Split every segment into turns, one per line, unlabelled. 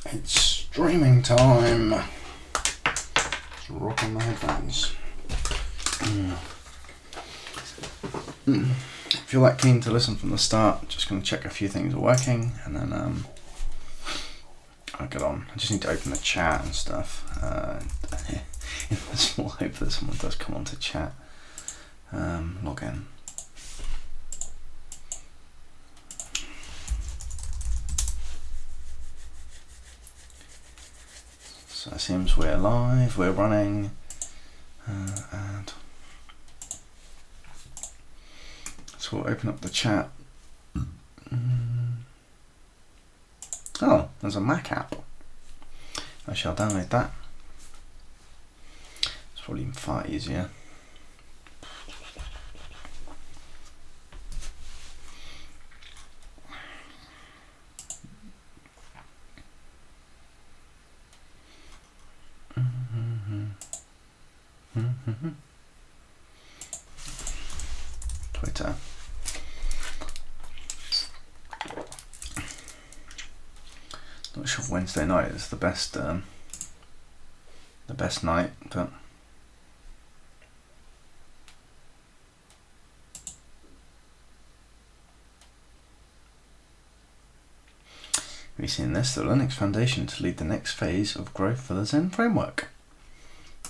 It's streaming time. Just rocking my headphones. If you're that keen to listen from the start, just going to check a few things are working, and then I'll get on. I just need to open the chat and stuff. In the small hope that someone does come on to chat. Log in. So it seems we're live, we're running, and so we'll open up the chat. Oh, there's a Mac app. I shall download that. It's probably even far easier. Twitter. Not sure if Wednesday night is the best night, but we've seen this, the Linux Foundation to lead the next phase of growth for the Zen framework.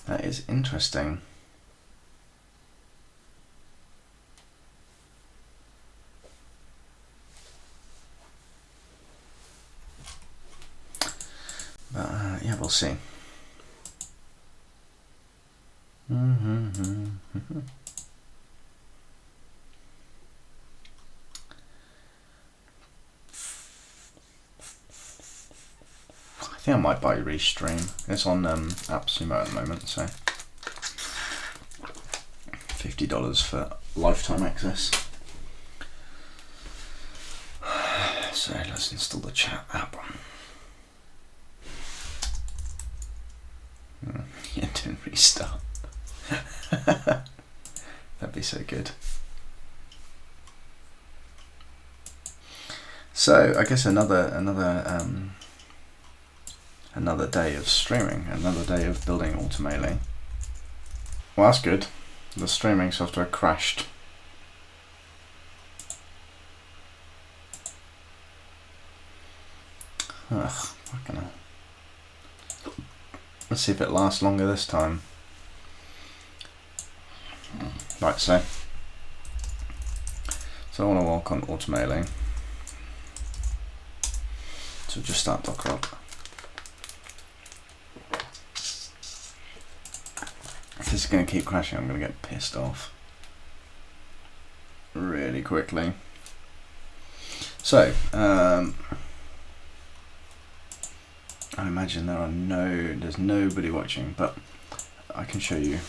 That is interesting. But yeah, we'll see. I think I might buy Restream. It's on AppSumo at the moment, so $50 for lifetime access. So let's install the chat app. Yeah, didn't restart. That'd be so good. So I guess another day of streaming, another day of building Automaily. Well, that's good. The streaming software crashed. Ugh, fucking hell. Let's see if it lasts longer this time. Right, so I want to work on Automaily. So just start Docker up. If this is going to keep crashing, I'm going to get pissed off really quickly. So, I imagine there's nobody watching, but I can show you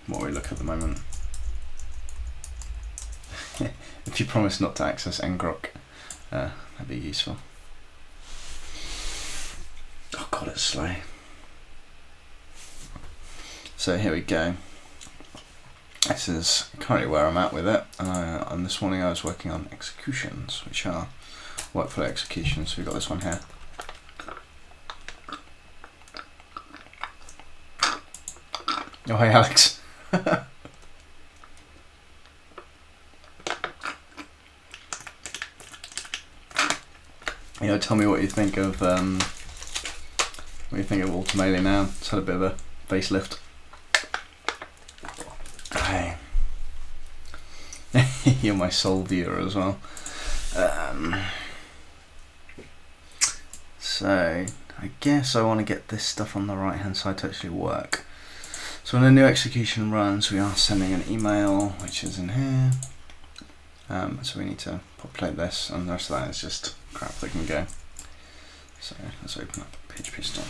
what we look at the moment. If you promise not to access ngrok, that'd be useful. Oh god, it's slow. So here we go. This is currently where I'm at with it. And this morning I was working on executions, which are workflow executions. So we've got this one here. Oh, hey Alex. Tell me what you think of Automaily now. It's had a bit of a facelift. Hey, you're my sole viewer as well. So I guess I want to get this stuff on the right hand side to actually work. So when a new execution runs, we are sending an email, which is in here. So we need to populate this, and the rest of that is just crap that can go. So let's open up PHP store.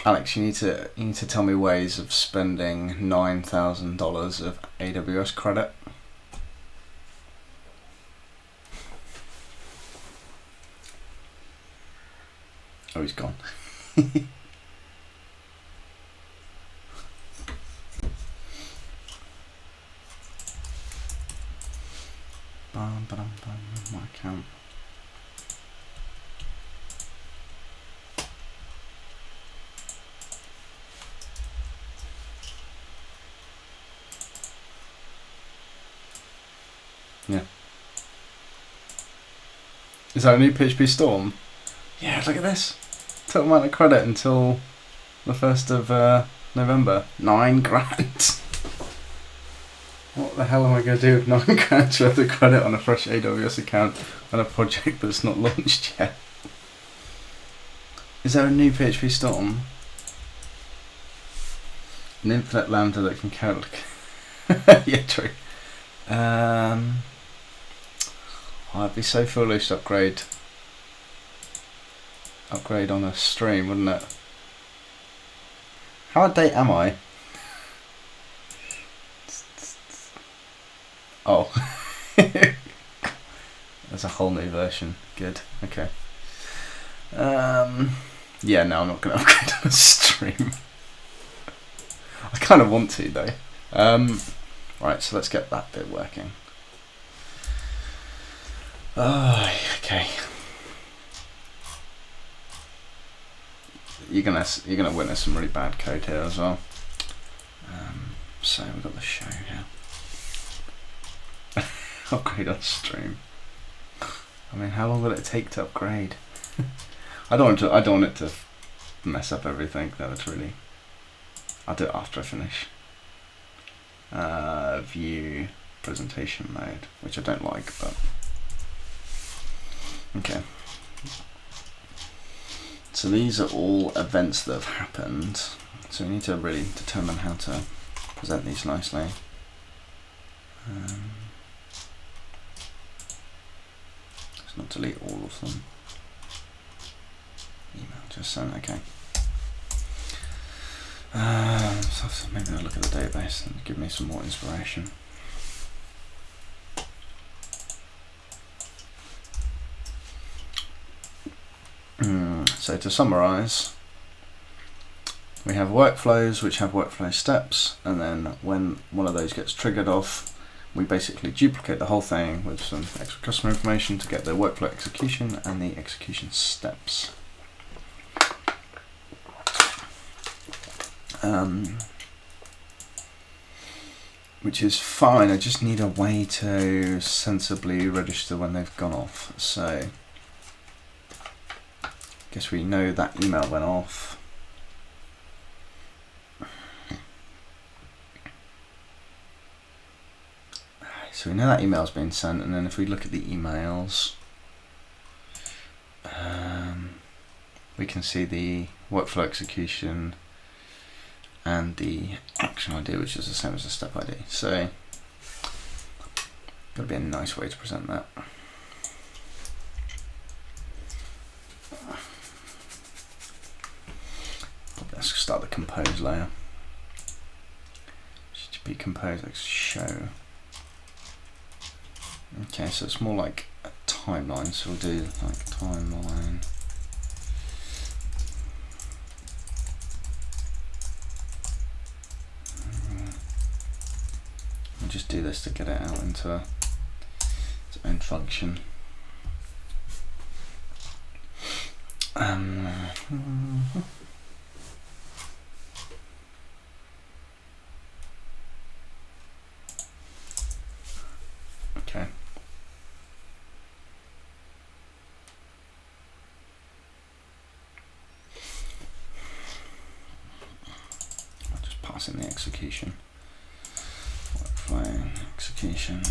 Alex, you need to tell me ways of spending $9,000 of AWS credit. Oh, he's gone. My account. Yeah. Is that a new PHP Storm? Yeah, look at this. Total amount of credit until the 1st of November. 9 grand. What the hell am I going to do with 9 grand worth of credit on a fresh AWS account on a project that's not launched yet? Is there a new PHP Storm? An infinite lambda that can count. Yeah, true. I'd be so foolish to upgrade on a stream, wouldn't it? How out of date am I? Oh. There's a whole new version. Good. Okay. Yeah, no, I'm not going to upgrade on a stream. I kind of want to, though. Right, so let's get that bit working. Oh, okay. You're gonna witness some really bad code here as well. So we've got the show here. Upgrade on stream. I mean, how long will it take to upgrade? I don't want it to mess up everything. That would really. I'll do it after I finish. View presentation mode, which I don't like, but okay. So these are all events that have happened. So we need to really determine how to present these nicely. Let's not delete all of them. Email just sent. Okay. So maybe I'll look at the database and give me some more inspiration. So to summarize, we have workflows which have workflow steps, and then when one of those gets triggered off, we basically duplicate the whole thing with some extra customer information to get the workflow execution and the execution steps. Which is fine, I just need a way to sensibly register when they've gone off. So guess we know that email went off. So we know that email's been sent, and then if we look at the emails, we can see the workflow execution and the action ID, which is the same as the step ID. So gotta be a nice way to present that. Let's start the compose layer. Should be compose show. Okay, so it's more like a timeline, so we'll do like timeline. We'll just do this to get it out into its own function. Okay. I'll just pass in the execution. Workflow execution.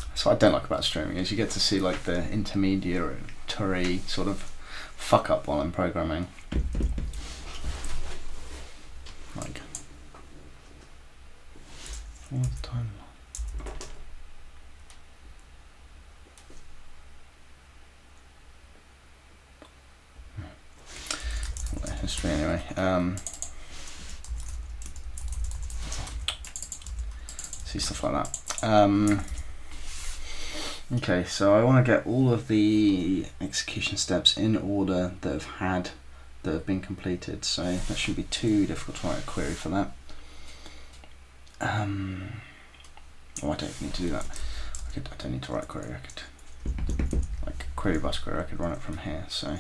That's what I don't like about streaming, is you get to see like the intermediary sort of fuck up while I'm programming. Like all the time. History anyway. See stuff like that. Okay, so I want to get all of the execution steps in order that have been completed. So that shouldn't be too difficult to write a query for that. Oh, I don't need to do that. I don't need to write query. I could, like query bus query, I could run it from here. So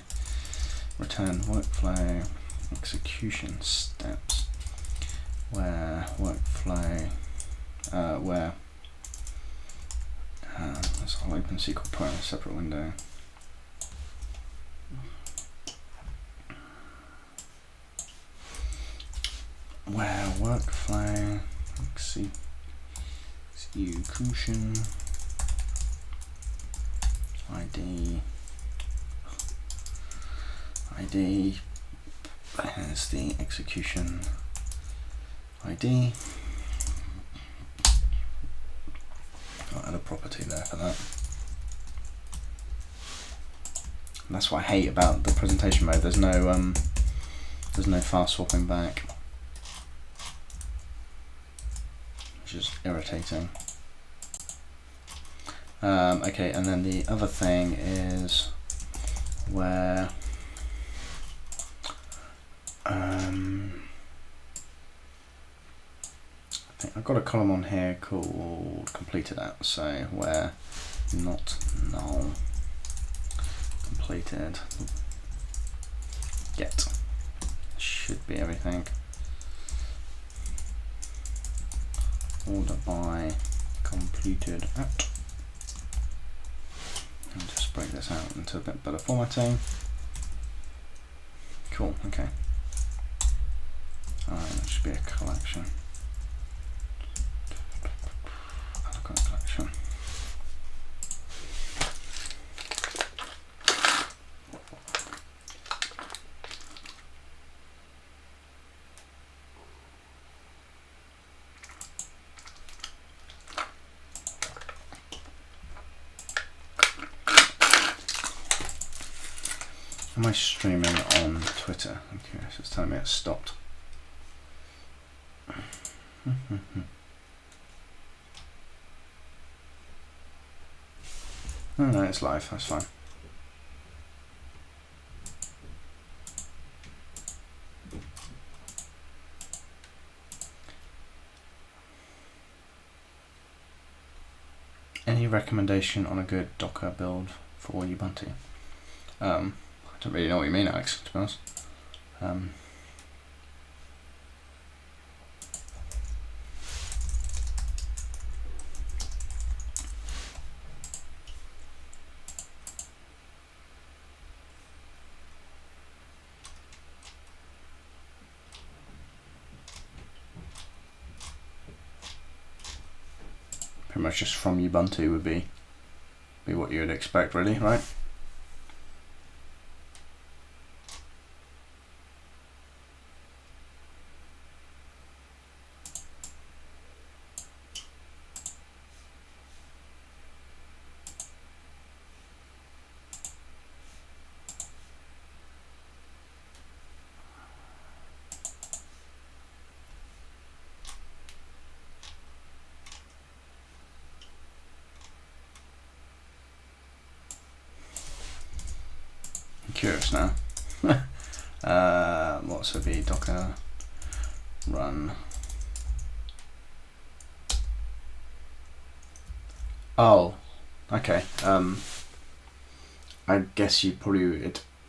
return workflow execution steps, where workflow, I'll open SQL Pro in a separate window. Where workflow execution ID, there's the execution ID. I'll add a property there for that. And that's what I hate about the presentation mode. There's no fast swapping back, which is irritating. Okay, and then the other thing is where I think I've got a column on here called completed at, so where not null completed get should be everything. Order by completed at. And just break this out into a bit better formatting. Cool, okay. That should be a collection. Collection. Am I streaming on Twitter? I'm curious, it's telling me it's stopped. Oh no, it's live, that's fine. Any recommendation on a good Docker build for Ubuntu? I don't really know what you mean, Alex, to be honest. Pretty much just from Ubuntu would be what you would expect, really, right? Curious now. What would be Docker run? Oh, okay. I guess it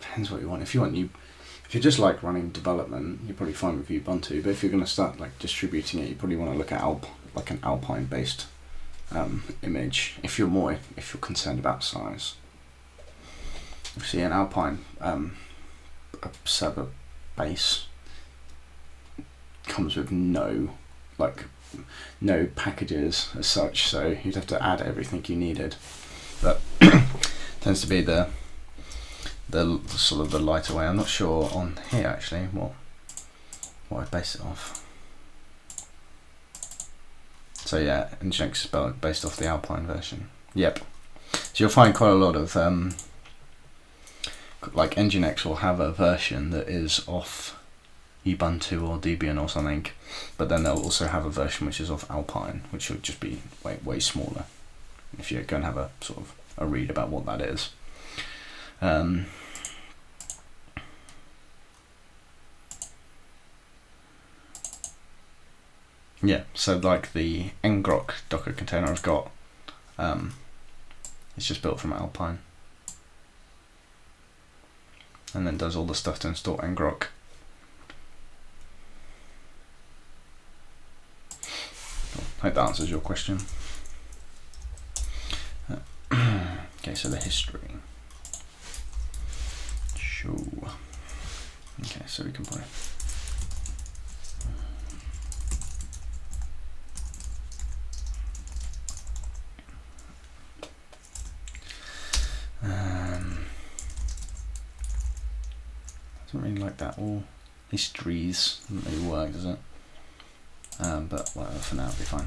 depends what you want. If you're just like running development, you're probably fine with Ubuntu. But if you're going to start like distributing it, you probably want to look at like an Alpine based image. If you're concerned about size. See, an Alpine a server base comes with no packages as such, so you'd have to add everything you needed. But tends to be the sort of the lighter way. I'm not sure on here actually what I base it off. So yeah, Nginx is based off the Alpine version. Yep. So you'll find quite a lot of like Nginx will have a version that is off Ubuntu or Debian or something, but then they'll also have a version which is off Alpine, which will just be way smaller. If you're going to have a sort of a read about what that is. Yeah, so like the ngrok Docker container I've got, it's just built from Alpine, and then does all the stuff to install ngrok. Hope that answers your question. Okay, so the history. Sure. Okay, so we can play. Doesn't really like that. All histories doesn't really work, does it? But whatever, for now it'll be fine.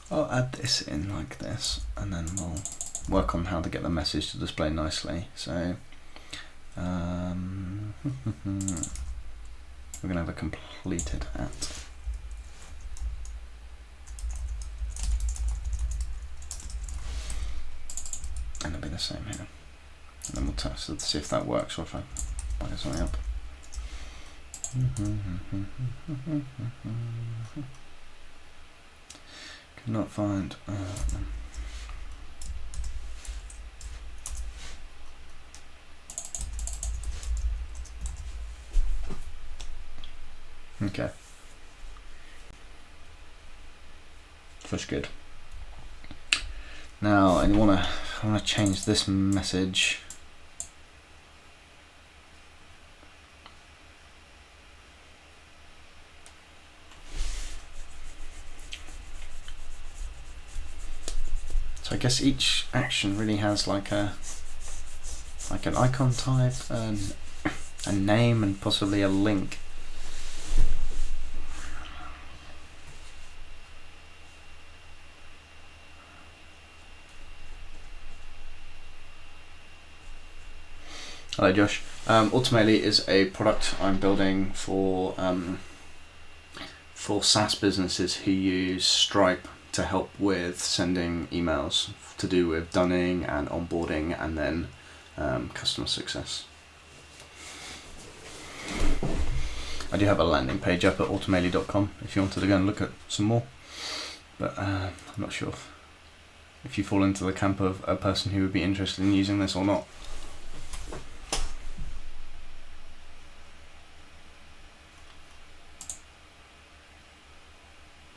I'll add this in like this, and then we'll work on how to get the message to display nicely. So we're going to have a completed at. And it'll be the same here. And then we'll test it to see if that works or if I get something up. Could not find. Okay. First good. Now I want to change this message. So I guess each action really has like an icon type and a name and possibly a link. Hello Josh. Automaily is a product I'm building for SaaS businesses who use Stripe to help with sending emails to do with dunning and onboarding and then customer success. I do have a landing page up at automaily.com if you wanted to go and look at some more, but I'm not sure if you fall into the camp of a person who would be interested in using this or not.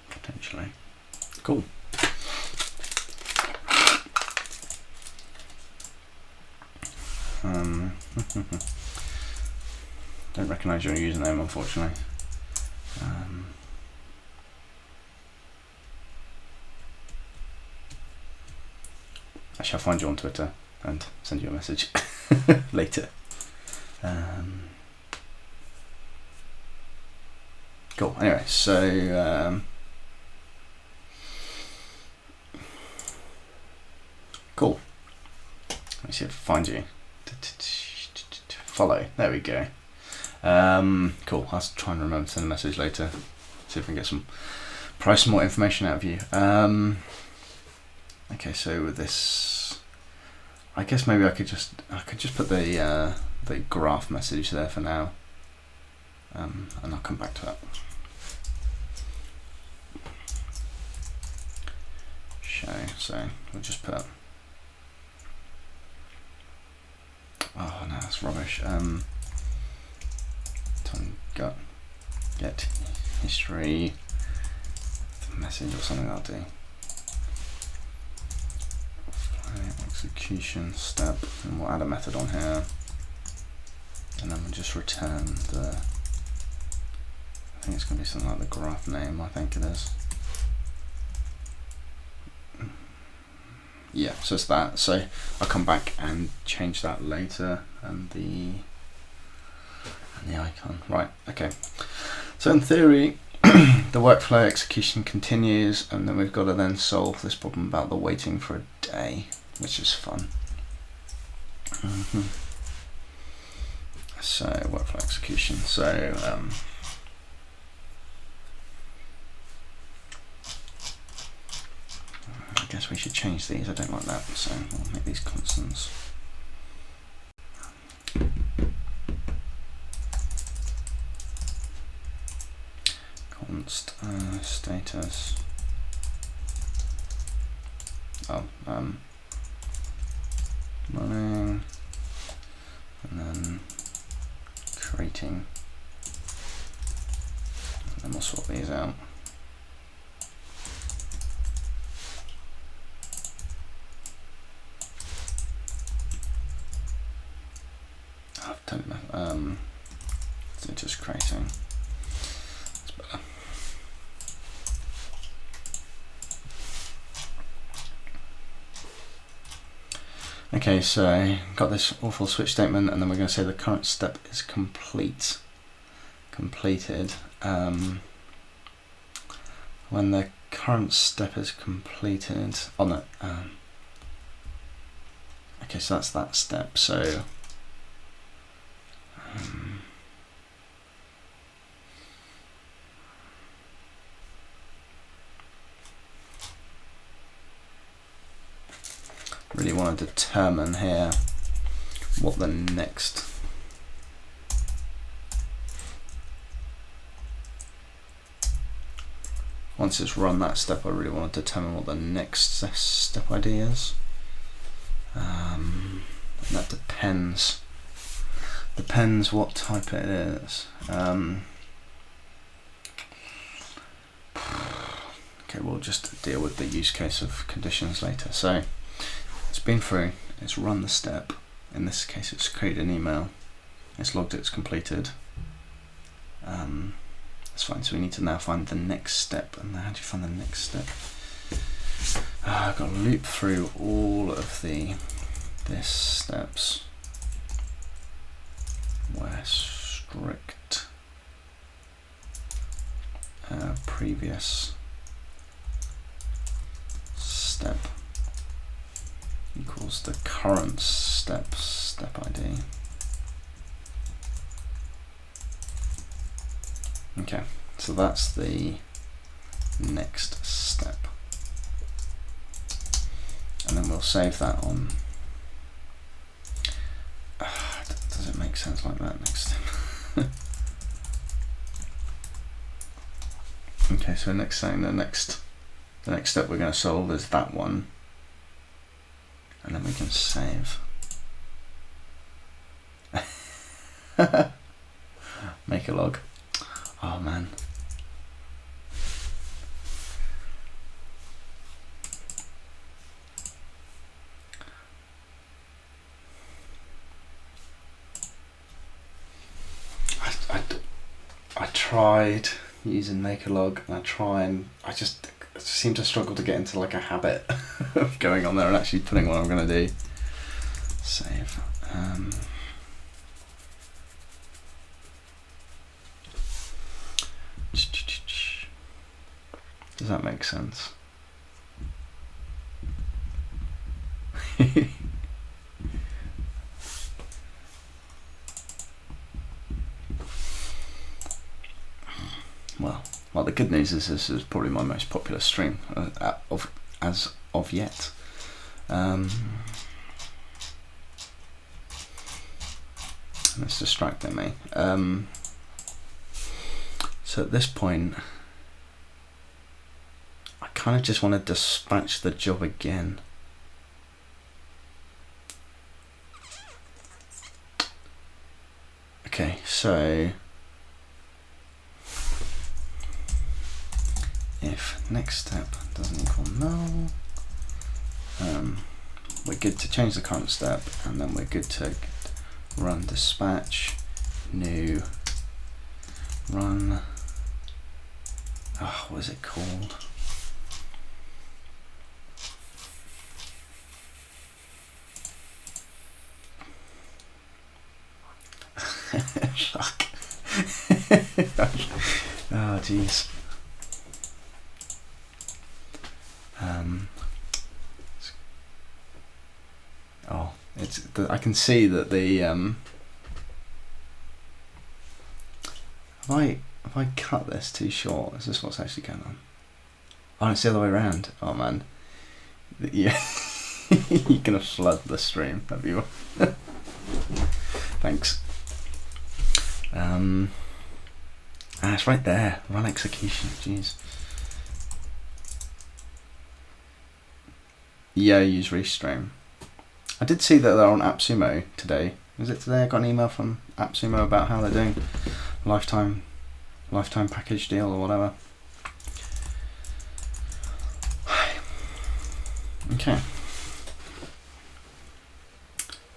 Potentially. Cool. Don't recognise your username, unfortunately. I shall find you on Twitter and send you a message later. Cool. Anyway, so cool. Let me see if I find you. Follow. There we go. Cool. I'll try and remember to send a message later. See if we can get some more information out of you. Okay, so with this, I guess maybe I could just put the graph message there for now, and I'll come back to that. Show. So we'll just put. Oh no, that's rubbish. Get history, the message or something. I'll do. Execution step, and we'll add a method on here, and then we'll just return the. I think it's going to be something like the graph name. I think it is. Yeah, so it's that. So I'll come back and change that later, and the icon. Right. Okay. So in theory, the workflow execution continues, and then we've got to then solve this problem about the waiting for a day, which is fun. So workflow execution. So I guess we should change these. I don't like that, so we'll make these constants. Const status. Oh, running, and then creating, and then we'll sort these out. I don't know. So just creating. That's better. Okay, so got this awful switch statement, and then we're going to say the current step is completed. When the current step is completed on it. Okay, so that's that step. So really want to determine here what the next once it's run that step, I really want to determine what the next step ID is. And that depends what type it is. Okay, we'll just deal with the use case of conditions later. So it's been through, it's run the step. In this case, it's created an email. It's logged it's completed. That's fine. So we need to now find the next step. And how do you find the next step? I've got to loop through all of this steps where strict previous step equals the current step ID. Okay, so that's the next step. And then we'll save that on. Does it make sense like that next step? Okay, so next thing, the next step we're going to solve is that one. And then we can save. Make a log. Oh man. I tried using make a log, and I just seem to struggle to get into like a habit of going on there and actually putting what I'm going to do. Save. Does that make sense? Well, the good news is this is probably my most popular stream as of yet. It's distracting me. So at this point, I kind of just want to dispatch the job again. Okay, so if next step doesn't equal null, we're good to change the current step, and then we're good to run dispatch new run. What is it called? Fuck. Oh jeez. I can see that the if I cut this too short, is this what's actually going on? Oh, it's the other way around. Oh man, Yeah. You're gonna flood the stream, everyone. Thanks. It's right there. Run execution. Jeez. Yeah, use Restream. I did see that they're on AppSumo today. Was it today? I got an email from AppSumo about how they're doing lifetime package deal or whatever. Okay.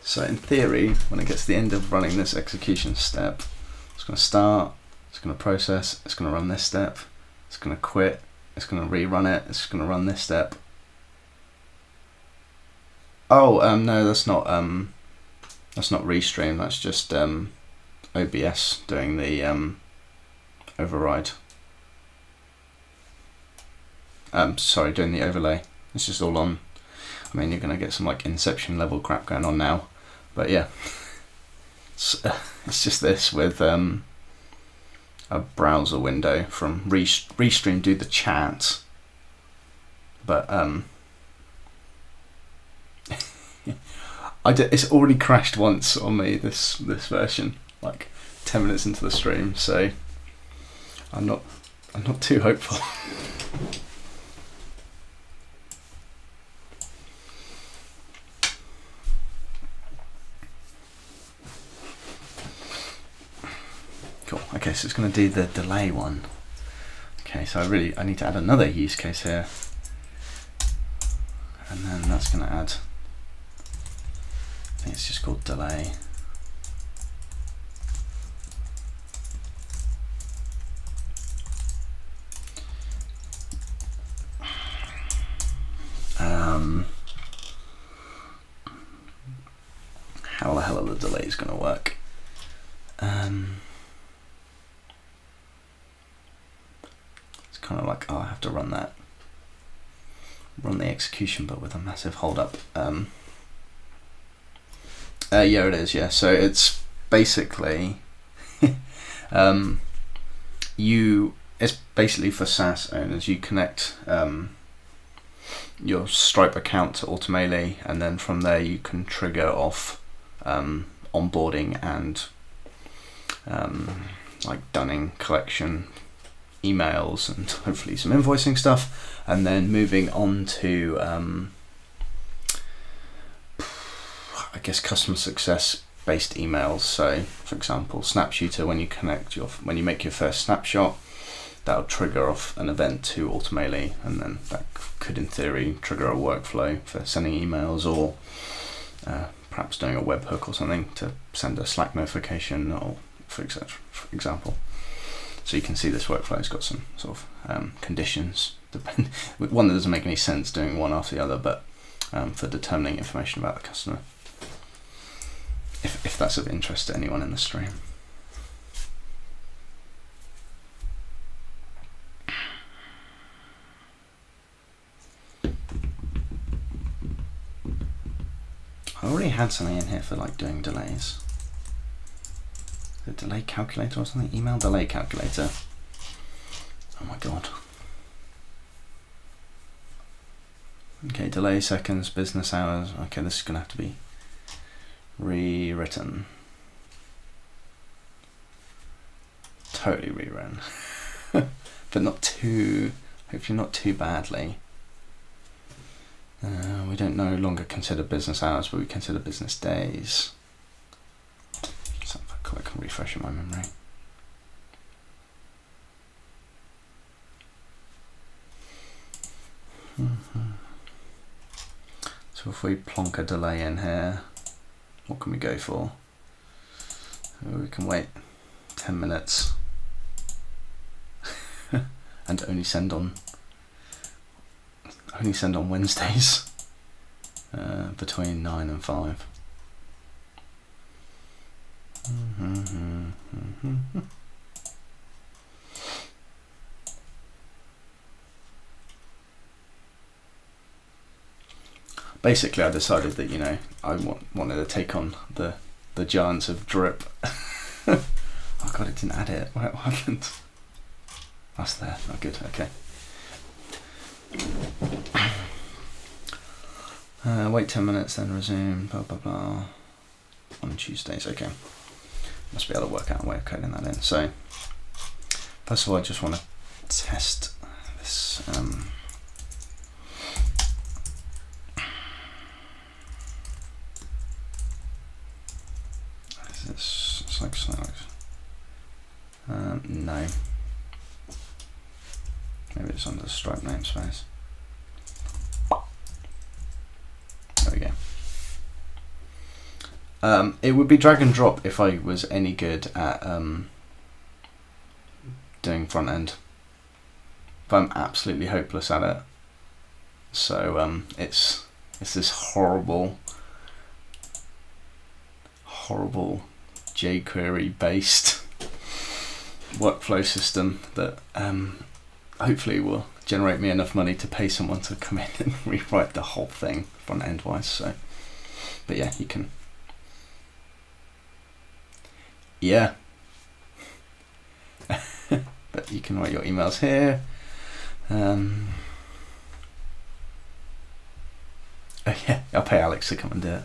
So in theory, when it gets to the end of running this execution step, it's going to start, it's going to process, it's going to run this step, it's going to quit, it's going to rerun it, it's going to run this step. Oh, no, that's not Restream, that's just OBS doing the override. Sorry, doing the overlay. It's just all on. I mean, you're going to get some like Inception level crap going on now, but yeah, it's just this with a browser window from Restream do the chat, but it's already crashed once on me, this version, like 10 minutes into the stream, so I'm not too hopeful. Cool. Okay, so it's going to do the delay one. Okay, so I need to add another use case here, and then that's going to add, I think it's just called delay. How the hell are the delays going to work? It's kind of like, I have to run the execution, but with a massive hold up. Yeah, it is. Yeah, so it's basically it's basically for SaaS owners. You connect your Stripe account to Automaily, and then from there you can trigger off onboarding and like dunning collection emails and hopefully some invoicing stuff, and then moving on to I guess customer success based emails. So for example, Snapshooter, when you make your first snapshot, that'll trigger off an event to Automaily, and then that could in theory trigger a workflow for sending emails, or perhaps doing a webhook or something to send a Slack notification, or for example. So you can see this workflow has got some sort of conditions, one that doesn't make any sense doing one after the other, but for determining information about the customer, if that's of interest to anyone in the stream. I already had something in here for like doing delays. The delay calculator or something? Email delay calculator. Oh my god. Okay, delay seconds, business hours. Okay, this is going to have to be rewritten. Totally rewritten. But not too, hopefully not too badly. We don't no longer consider business hours, but we consider business days. So I can refresh in my memory. So if we plonk a delay in here, what can we go for? We can wait 10 minutes and only send on Wednesdays between 9 and 5. Basically, I decided that, you know, I wanted to take on the giants of drip. Oh god, it didn't add it. What happened? That's there. Oh good. Okay. Wait 10 minutes, then resume, blah, blah, blah. On Tuesdays, okay. Must be able to work out a way of coding that in. So, first of all, I just want to test this. Is this Slack? No. Maybe it's under the Stripe namespace. There we go. It would be drag and drop if I was any good at doing front end. But I'm absolutely hopeless at it. So it's this horrible jQuery based workflow system that hopefully will generate me enough money to pay someone to come in and rewrite the whole thing front end wise. So, but yeah, you can. Yeah. But you can write your emails here. Oh yeah, I'll pay Alex to come and do it.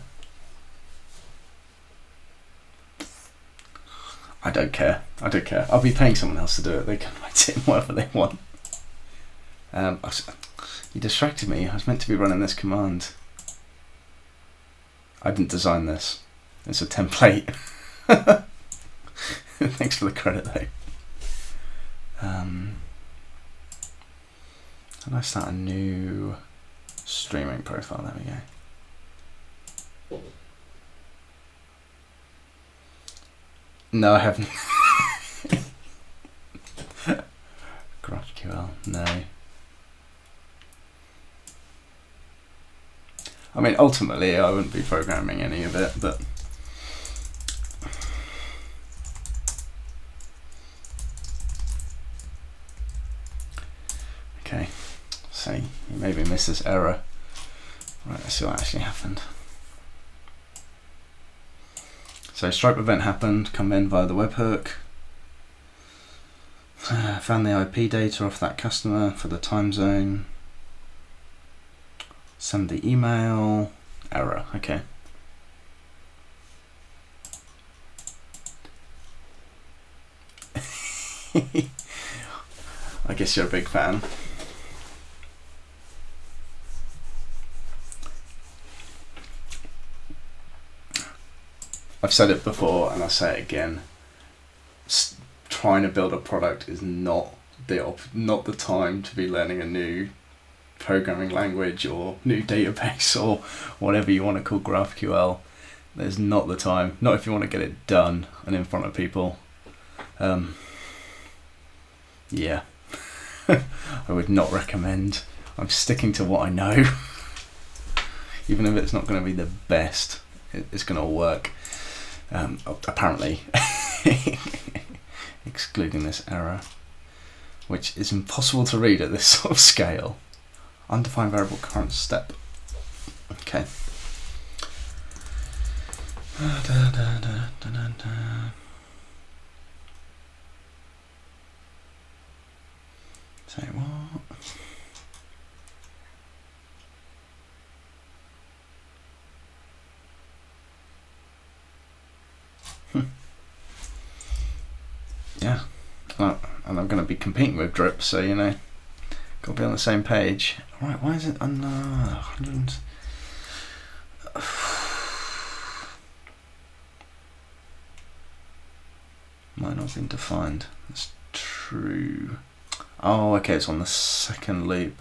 I don't care. I'll be paying someone else to do it. They can write it in whatever they want. You distracted me. I was meant to be running this command. I didn't design this. It's a template. Thanks for the credit though. How do I start a new streaming profile? There we go. No, I haven't. GraphQL, no. I mean, ultimately, I wouldn't be programming any of it, but okay. So you maybe missed this error. Right, let's see what actually happened. So Stripe event happened, come in via the webhook. Found the IP data off that customer for the time zone. Send the email. Error, okay. I guess you're a big fan. I've said it before and I'll say it again. Trying to build a product is not the time to be learning a new programming language or new database or whatever you want to call GraphQL. There's not the time. Not if you want to get it done and in front of people. Yeah. I would not recommend. I'm sticking to what I know. Even if it's not going to be the best, it's going to work. Apparently. Excluding this error, which is impossible to read at this sort of scale. Undefined variable current step. Okay. Say what? Yeah, and I'm going to be competing with Drip, so you know, got to be on the same page. Right, why is it under 100? Might not have been defined. That's true. Oh, okay, it's on the second loop.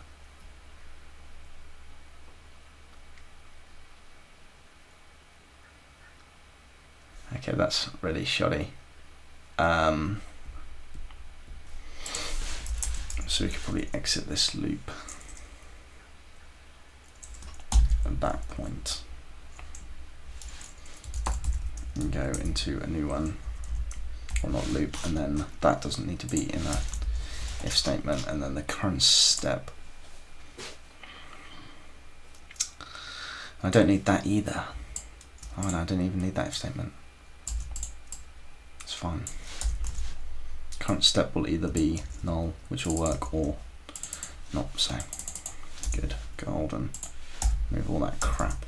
Okay, that's really shoddy. So we could probably exit this loop at that point and go into a new one, or not loop, and then that doesn't need to be in a if statement, and then the current step. I don't need that either. Oh no, I don't even need that if statement. It's fine. Current step will either be null, which will work, or not. So good, golden. Move all that crap.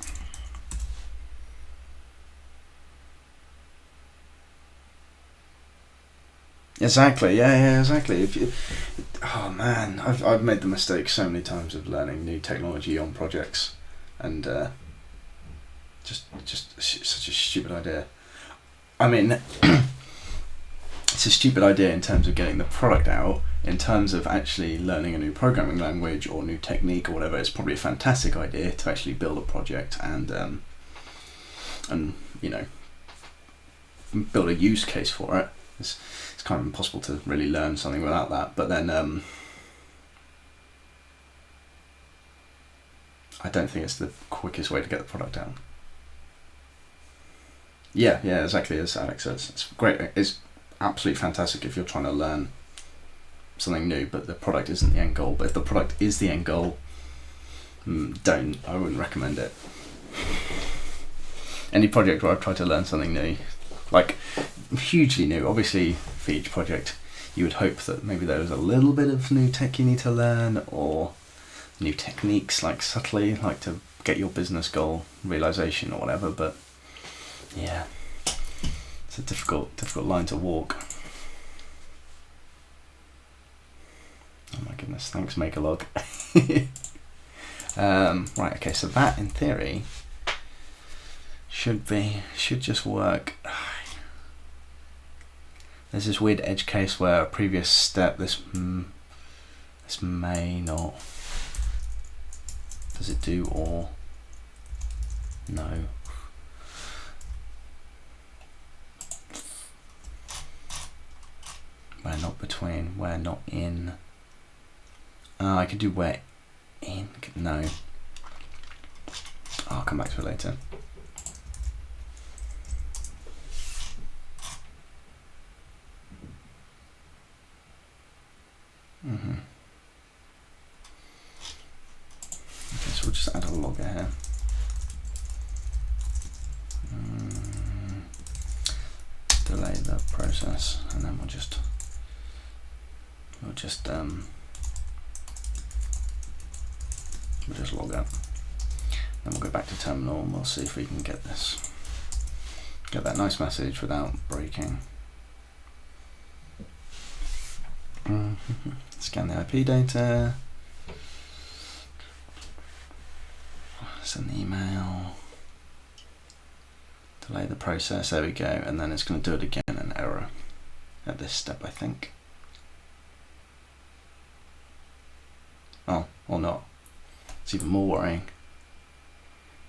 Exactly. Yeah. Exactly. Oh man, I've made the mistake so many times of learning new technology on projects, and just such a stupid idea. I mean, it's a stupid idea in terms of getting the product out. In terms of actually learning a new programming language or new technique or whatever, it's probably a fantastic idea to actually build a project and build a use case for it. It's kind of impossible to really learn something without that. But then I don't think it's the quickest way to get the product out. Yeah, exactly as Alex says. It's great. It's absolutely fantastic if you're trying to learn something new, but the product isn't the end goal. But if the product is the end goal, I wouldn't recommend it. Any project where I've tried to learn something new, like hugely new, obviously for each project you would hope that maybe there was a little bit of new tech you need to learn, or new techniques, like subtly, like to get your business goal realization or whatever. But yeah, it's a difficult line to walk. Oh my goodness, thanks Makerlog. Right, okay, so that in theory should just work. There's this weird edge case where a previous step, this may not. Does it do or no? Where not between, where not in. I could do where in, no. I'll come back to it later. Okay, so we'll just add a logger here. Delay the process, and then we'll just log out. Then we'll go back to terminal and we'll see if we can get that nice message without breaking. Scan the IP data. Send the email. Delay the process. There we go. And then it's going to do it again. An error at this step, I think. Oh, or not. It's even more worrying.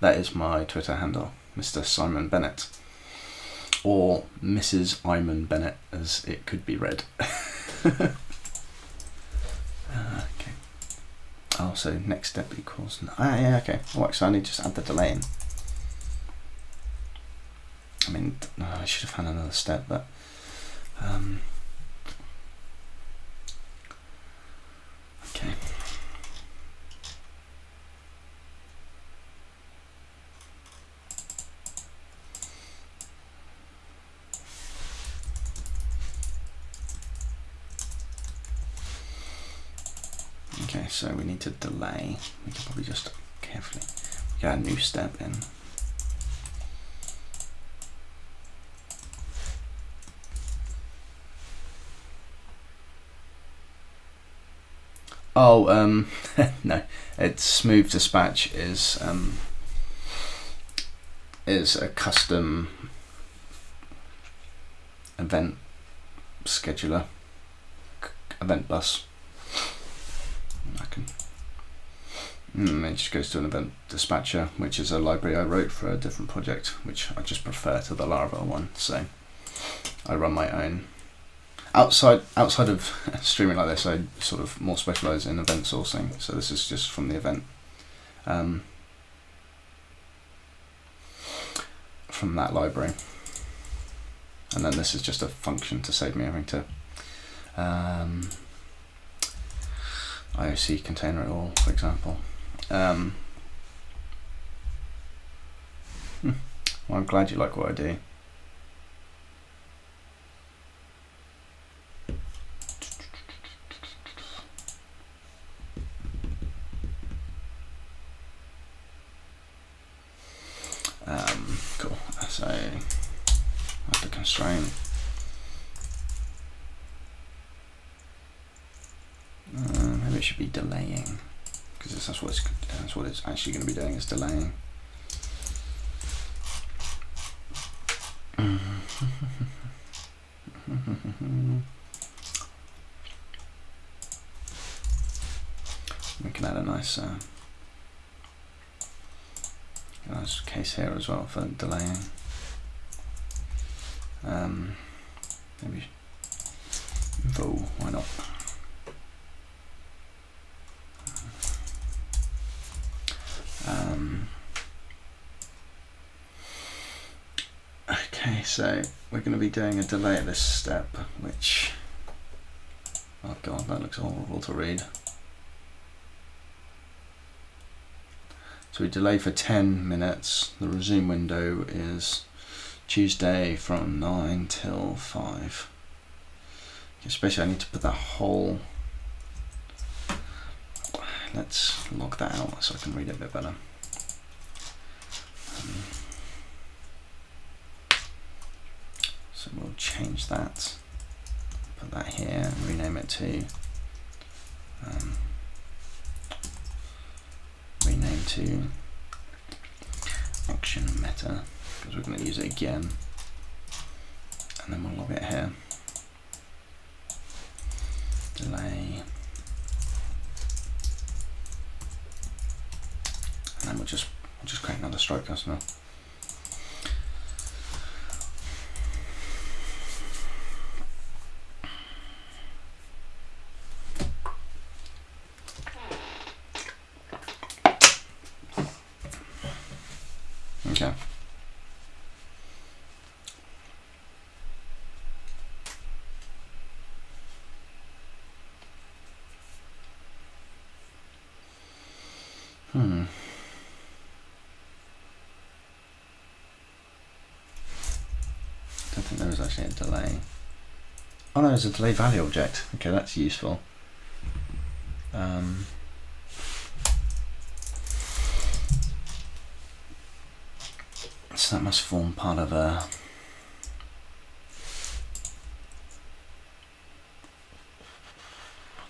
That is my Twitter handle, Mr. Simon Bennett, or Mrs. Iman Bennett, as it could be read. Okay. Oh, so next step equals. Yeah, okay. Oh, so I need to just add the delay in. I mean, I should have found another step, but. Okay. Okay, so we need to delay. We can probably just carefully get a new step in. Oh, no. It's Smooth Dispatch is a custom event scheduler, event bus. It just goes to an event dispatcher, which is a library I wrote for a different project, which I just prefer to the Laravel one. So I run my own. Outside of streaming like this, I sort of more specialise in event sourcing. So this is just from the event, from that library, and then this is just a function to save me having to IOC container it all, for example. Well, I'm glad you like what I do. Cool. So after constraint. Maybe it should be delaying, because that's what it's actually going to be doing, is delaying. We can add a nice case here as well for delaying. Maybe info, why not? Okay, so we're going to be doing a delay at this step, which, oh god, that looks horrible to read. So we delay for 10 minutes. The resume window is Tuesday from 9 till 5. Especially I need to put that whole, let's log that out so I can read it a bit better. So we'll change that, put that here and rename it to action meta, because we're going to use it again, and then we'll log it here. Delay, and then we'll just create another Stripe customer. Okay. I don't think there is actually a delay. Oh no, there's a delay value object. Okay, that's useful. So that must form part of a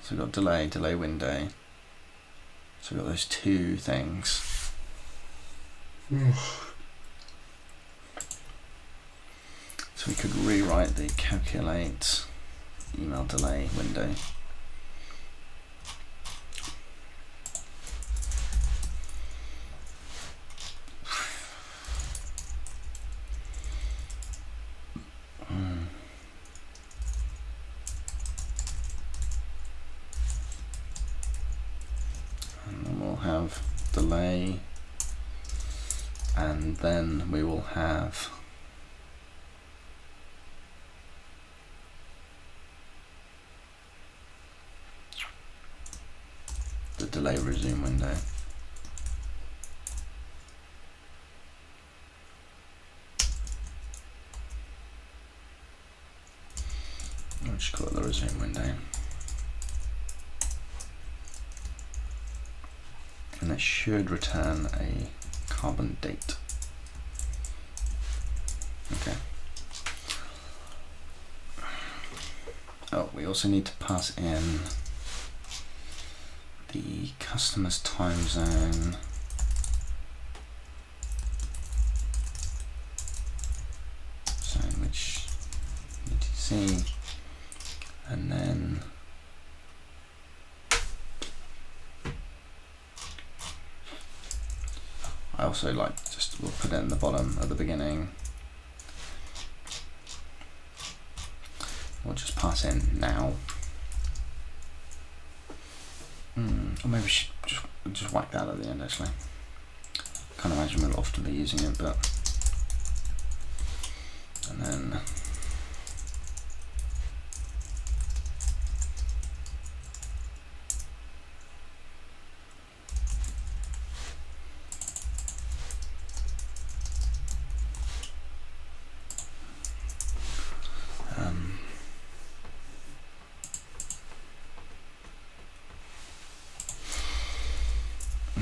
so we've got delay window. So we've got those two things. So we could rewrite the calculate email delay window. And then we'll have delay, and then we will have the delay resume window. I'll just call it the resume window. And it should return a carbon date. Okay. Oh, we also need to pass in the customer's time zone. So which UTC, and then I also like we'll put it in the bottom at the beginning. We'll just pass in now. Or maybe we should just whack that at the end actually. Can't imagine we'll often be using it, but and then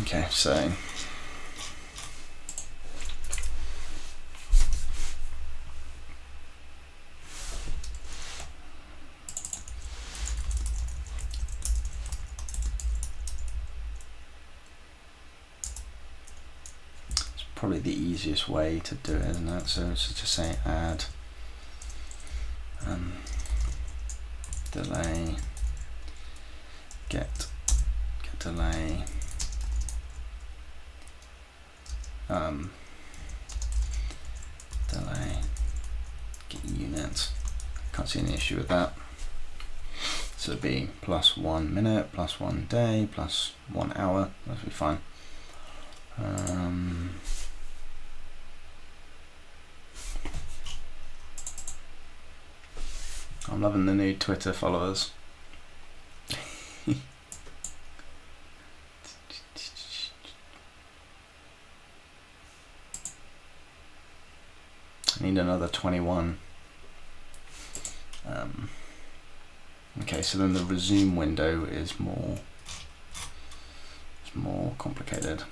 okay, so probably the easiest way to do it, isn't it? So let's just say add delay, get delay, delay, get unit. Can't see any issue with that. So it'd be plus 1 minute, plus 1 day, plus 1 hour. That'll be fine. I'm loving the new Twitter followers. I need another 21. Okay, so then the resume window is more complicated.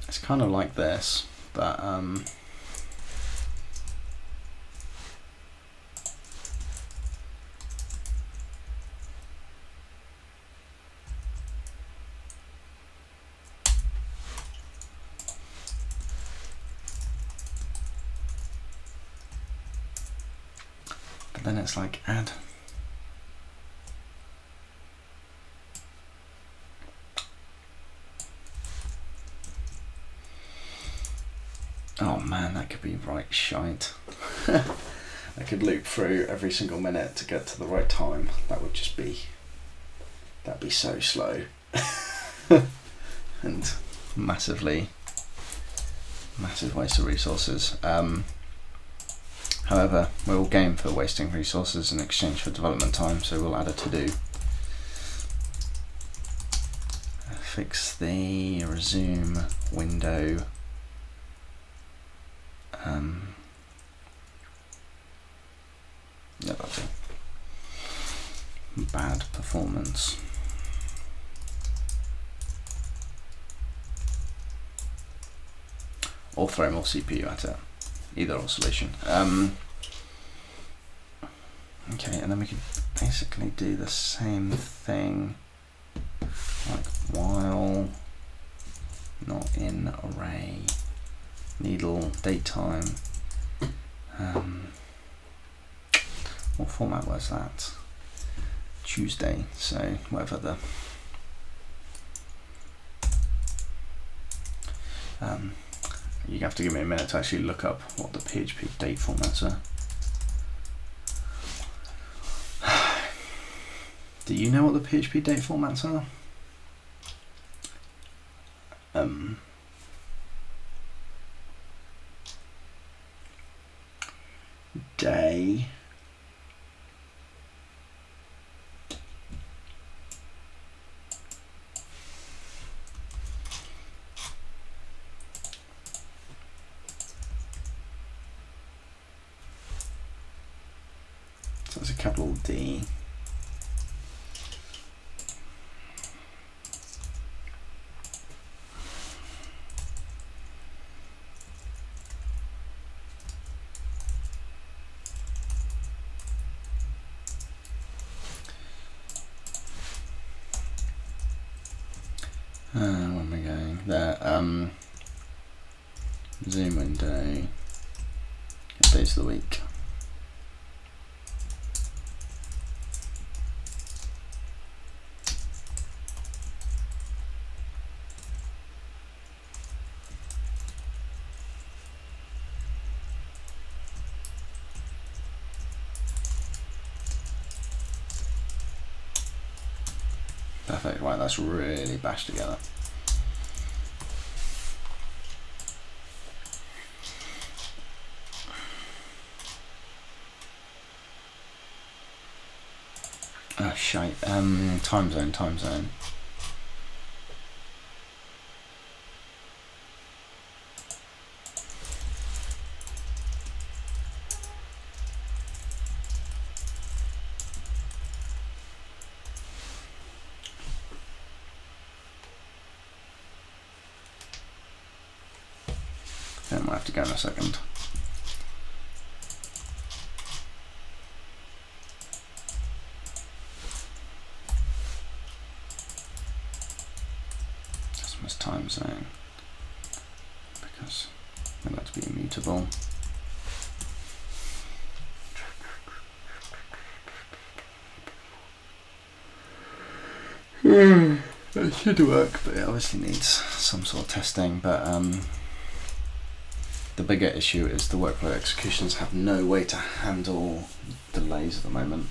It's kind of like this, but then it's like add. Oh man, that could be right shite. I could loop through every single minute to get to the right time. That'd be so slow. And massive waste of resources. However, we're all game for wasting resources in exchange for development time, so we'll add a to-do. Fix the resume window. Yeah, that's it. Bad performance. Or throw more CPU at it. Either or solution. Okay, and then we could basically do the same thing, like while not in array, needle, datetime. What format was that? Tuesday, so whatever the you have to give me a minute to actually look up what the PHP date formats are. Do you know what the PHP date formats are? Day. So it's a capital D. Where am I going? There. Zoom window. Days of the week. Perfect. Right, that's really bashed together. shite. Time zone. Then we'll have to go in a second. Customer's time zone, because we like to be immutable. It should work, but it obviously needs some sort of testing. But the bigger issue is the workflow executions have no way to handle delays at the moment.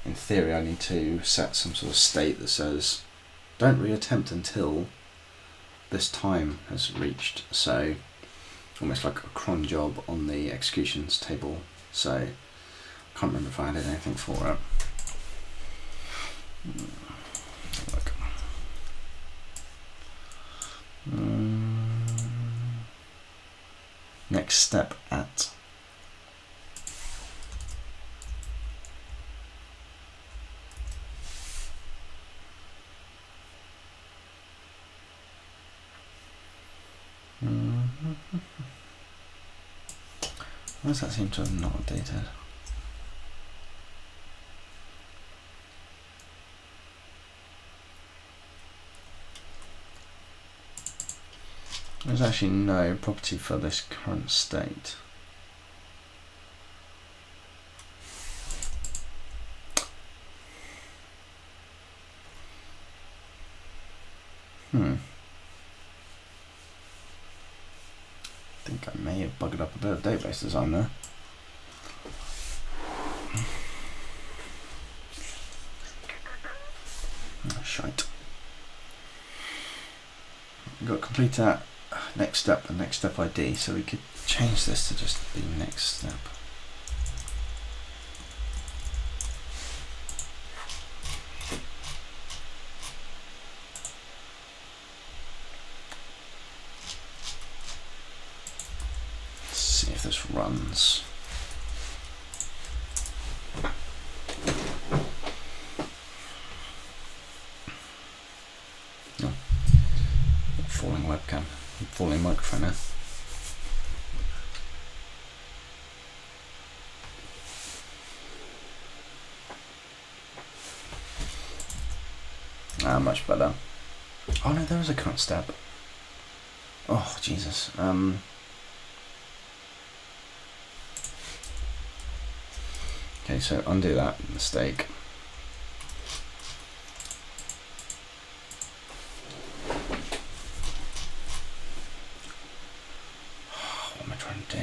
In theory, I need to set some sort of state that says don't reattempt until this time has reached. So almost like a cron job on the executions table. So I can't remember if I added anything for it. Look. Next step at. Why does that seem to have not updated? There's actually no property for this current state. I think I may have bugged up a bit of database design there. Oh, shite. We've got to complete that next step and next step ID, so we could change this to just be next step. Let's see if this runs. No. Falling webcam. Falling microphone now. Much better. Oh no, there was a current step. Oh Jesus. Okay, so undo that mistake. What am I trying to do?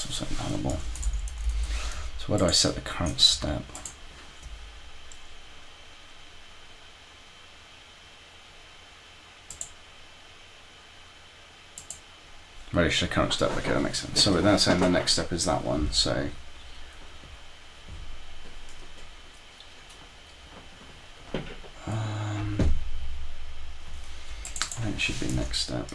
Something horrible. So where do I set the current step? Ready to the current step. Okay, that makes sense. So we're now saying the next step is that one. So I think it should be next step.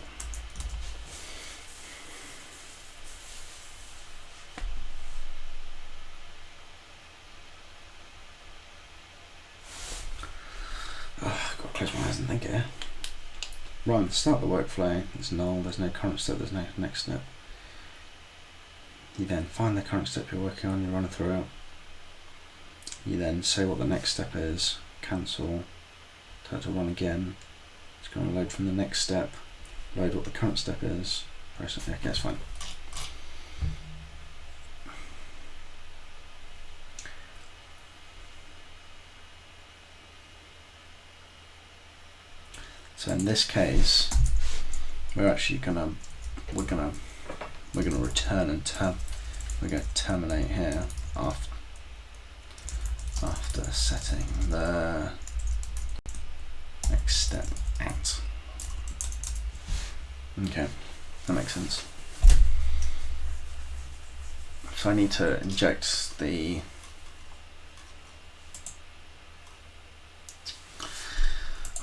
Close my eyes and think here. Run, start the workflow, it's null, there's no current step, there's no next step. You then find the current step you're working on, you run it through it. You then say what the next step is, cancel, tell it to run again. It's going to load from the next step, load what the current step is, press it, okay, that's fine. So in this case, we're actually gonna return and we're going to terminate here after setting the next step out. Okay, that makes sense. So I need to inject the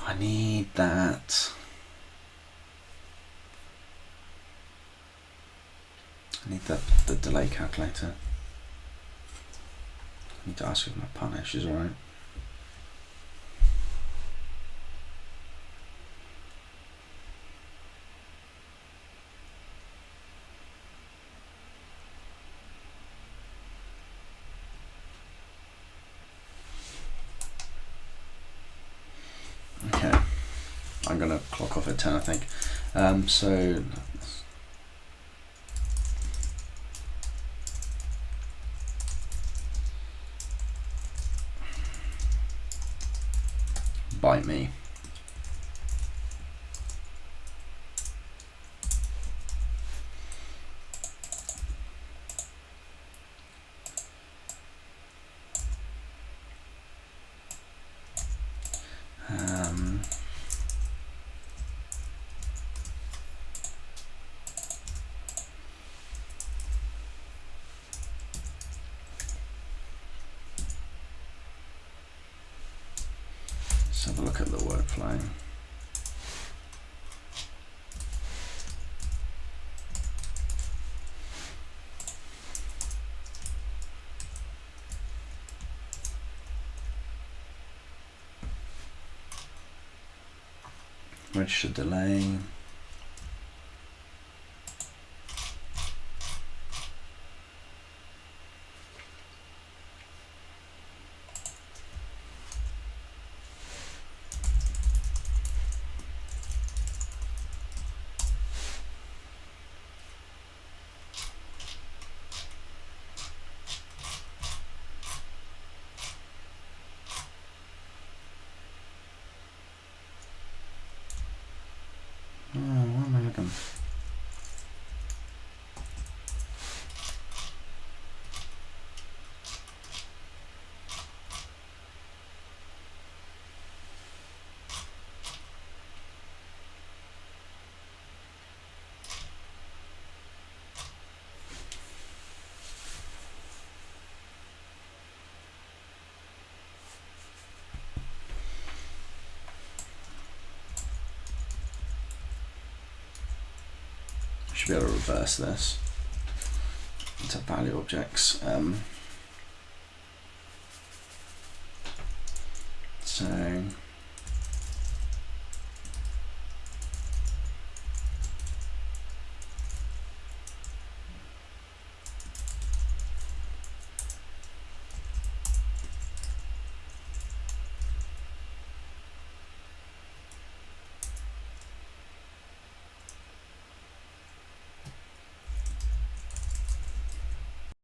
I need the delay calculator. I need to ask if my partner if she's alright. Okay, I'm gonna clock off at 10, I think. So bite me. Let's have a look at the workflow. Register delay. Oh, what am I looking? Should be able to reverse this into value objects. So